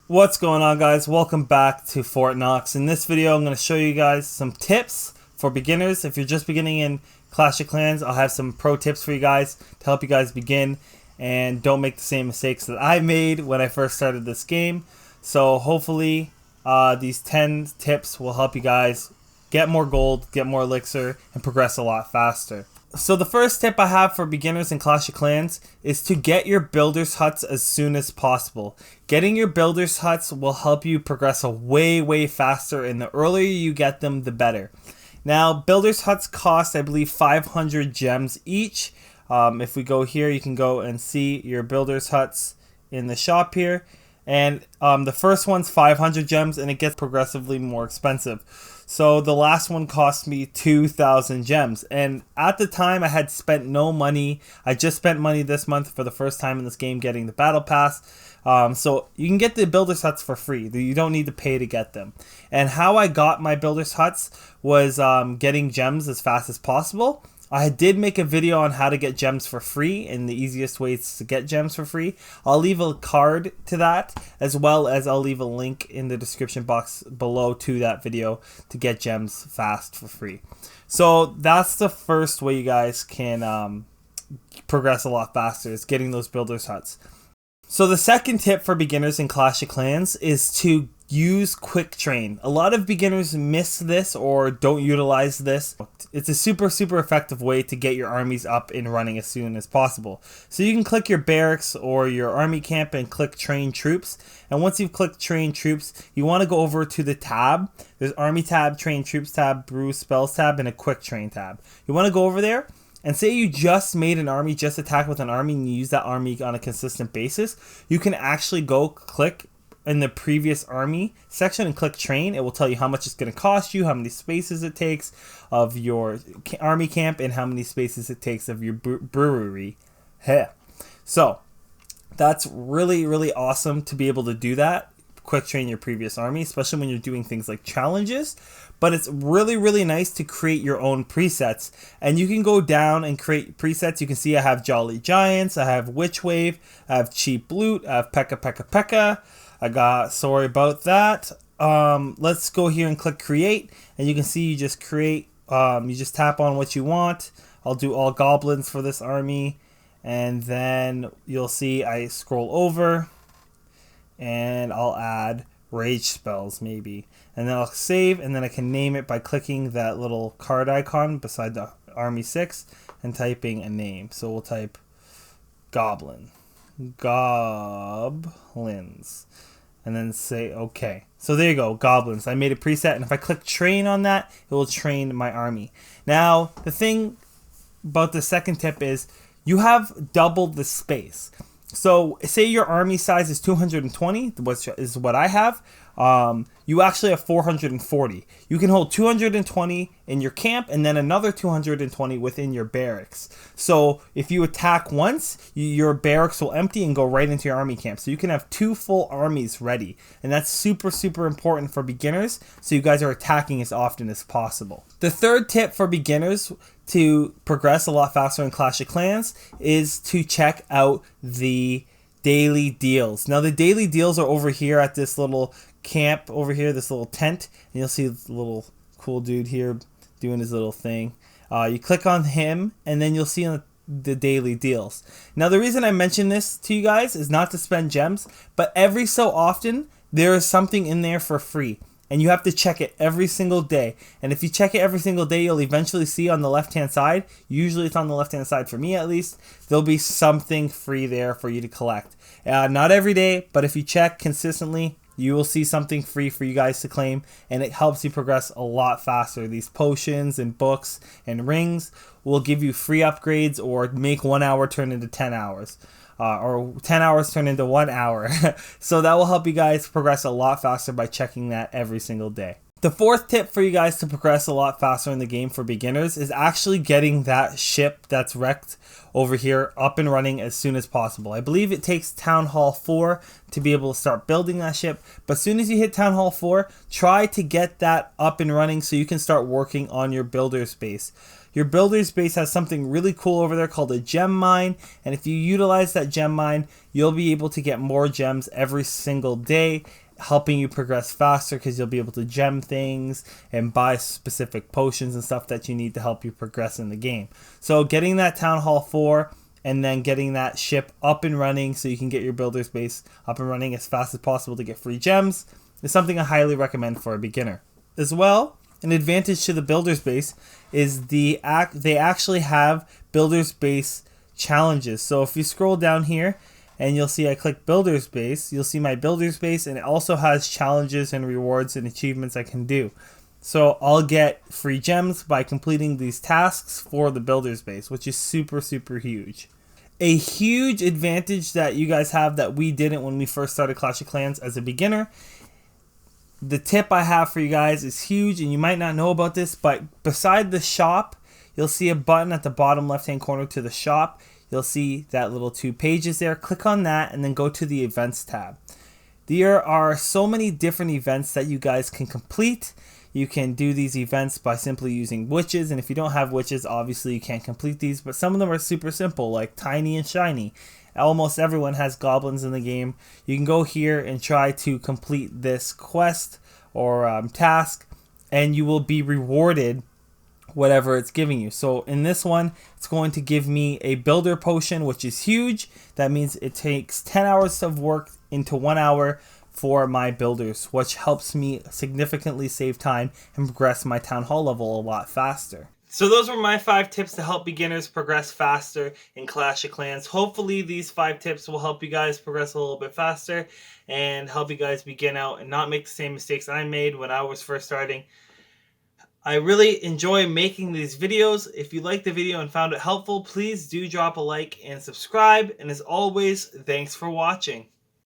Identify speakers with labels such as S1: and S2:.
S1: What's going on, guys? Welcome back to on.COC. In this video I'm going to show you guys some tips for beginners. If you're just beginning in Clash of Clans, I'll have some pro tips for you guys to help you guys begin and don't make the same mistakes that I made when I first started this game. So hopefully these 10 tips will help you guys get more gold, get more elixir, and progress a lot faster. So the first tip I have for beginners in Clash of Clans is to get your builders huts as soon as possible. Getting your builders huts will help you progress way faster, and the earlier you get them, the better. Now, builders huts cost, I believe, 500 gems each. If we go here, you can go and see your builders huts in the shop here. And the first one's 500 gems, and it gets progressively more expensive. So the last one cost me 2,000 gems. And at the time, I had spent no money. I just spent money this month for the first time in this game getting the battle pass. So you can get the builders huts for free. You don't need to pay to get them. And how I got my builders huts was getting gems as fast as possible. I did make a video on how to get gems for free and the easiest ways to get gems for free. I'll leave a card to that, as well as I'll leave a link in the description box below to that video to get gems fast for free. So that's the first way you guys can progress a lot faster, is getting those builders huts. So the second tip for beginners in Clash of Clans is to use quick train. A lot of beginners miss this or don't utilize this. It's a super effective way to get your armies up and running as soon as possible. So you can click your barracks or your army camp and click train troops. And once you've clicked train troops, you want to go over to the tab. There's army tab, train troops tab, brew spells tab, and a quick train tab. You want to go over there. And say you just made an army, just attack with an army, and you use that army on a consistent basis, you can actually go click in the previous army section and click train. It will tell you how much it's going to cost you, how many spaces it takes of your army camp, and how many spaces it takes of your brewery. So that's really awesome to be able to do that. Quick train your previous army, especially when you're doing things like challenges. But it's really nice to create your own presets, and you can go down and create presets. You can see I have Jolly Giants, I have Witch Wave, I have Cheap Loot, I have P.E.K.K.A. I got Sorry About That. Let's go here and click create, and you can see you just create. You just tap on what you want. I'll do all goblins for this army, and then you'll see I scroll over and I'll add rage spells maybe, and then I'll save, and then I can name it by clicking that little card icon beside the army 6 and typing a name. So we'll type goblins, and then say okay. So there you go, goblins. I made a preset, and if I click train on that, it will train my army. Now the thing about the second tip is you have doubled the space. So say your army size is 220, which is what I have. You actually have 440. You can hold 220 in your camp and then another 220 within your barracks. So if you attack once, your barracks will empty and go right into your army camp. So you can have 2 full armies ready. And that's super important for beginners, so you guys are attacking as often as possible. The third tip for beginners to progress a lot faster in Clash of Clans is to check out the daily deals. Now the daily deals are over here at this little camp over here, this little tent, and you'll see the little cool dude here doing his little thing. You click on him, and then you'll see the daily deals. Now the reason I mention this to you guys is not to spend gems, but every so often there is something in there for free. And you have to check it every single day. And if you check it every single day, you'll eventually see on the left-hand side, usually it's on the left-hand side for me at least, there'll be something free there for you to collect. Not every day, but if you check consistently, you will see something free for you guys to claim, and it helps you progress a lot faster. These potions and books and rings will give you free upgrades or make 1 hour turn into 10 hours. Or 10 hours turn into 1 hour. So that will help you guys progress a lot faster by checking that every single day. The fourth tip for you guys to progress a lot faster in the game for beginners is actually getting that ship that's wrecked over here up and running as soon as possible. I believe it takes Town Hall 4 to be able to start building that ship, but as soon as you hit Town Hall 4, try to get that up and running so you can start working on your builder's base. Your builder's base has something really cool over there called a gem mine, and if you utilize that gem mine, you'll be able to get more gems every single day, helping you progress faster because you'll be able to gem things and buy specific potions and stuff that you need to help you progress in the game. So getting that Town Hall 4 and then getting that ship up and running so you can get your builder's base up and running as fast as possible to get free gems is something I highly recommend for a beginner. As well, an advantage to the builder's base is they actually have builder's base challenges. So if you scroll down here, and you'll see I click builder's base, you'll see my builder's base, and it also has challenges and rewards and achievements I can do. So I'll get free gems by completing these tasks for the builder's base, which is super, super huge. A huge advantage that you guys have that we didn't when we first started Clash of Clans as a beginner. The tip I have for you guys is huge, and you might not know about this, but beside the shop, you'll see a button at the bottom left-hand corner to the shop. You'll see that little 2 pages there. Click on that and then go to the events tab. There are so many different events that you guys can complete. You can do these events by simply using witches, and if you don't have witches, obviously you can't complete these, but some of them are super simple, like tiny and shiny. Almost everyone has goblins in the game. You can go here and try to complete this quest or task, and you will be rewarded whatever it's giving you. So in this one, it's going to give me a builder potion, which is huge. That means it takes 10 hours of work into 1 hour for my builders, which helps me significantly save time and progress my Town Hall level a lot faster. So those were my 5 tips to help beginners progress faster in Clash of Clans. Hopefully these 5 tips will help you guys progress a little bit faster and help you guys begin out and not make the same mistakes I made when I was first starting. I really enjoy making these videos. If you liked the video and found it helpful, please do drop a like and subscribe. And as always, thanks for watching.